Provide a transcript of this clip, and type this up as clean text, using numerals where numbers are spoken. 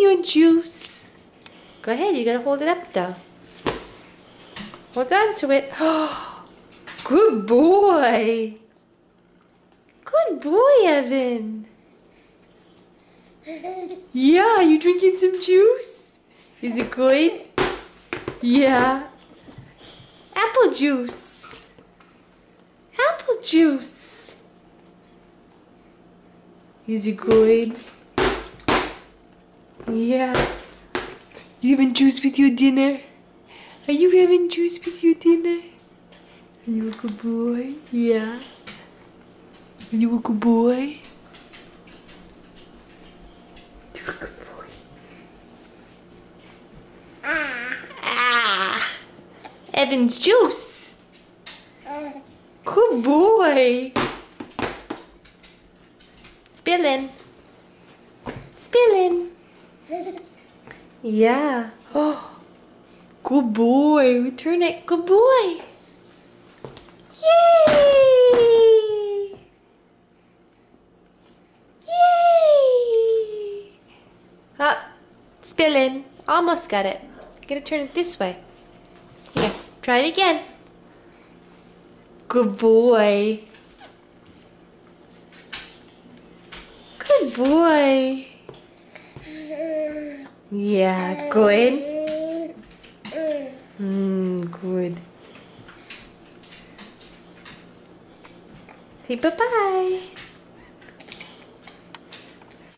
your juice. Go ahead, you gotta hold it up though. Hold on to it. Good boy. Good boy, Evan. Yeah, you drinking some juice? Is it good? Yeah. Apple juice. Apple juice. Is it good? Yeah. You having juice with your dinner? Are you having juice with your dinner? Are you a good boy? Yeah. Are you a good boy? You're a good boy. Ah. Evan's juice. Good boy. Spilling. Spilling. Yeah. Oh. Good boy. Return it. Good boy. Yay! Yay! Ah, spilling. Almost got it. Gotta turn it this way. Here, try it again. Good boy. Good boy. Yeah, good. Good. Say bye-bye.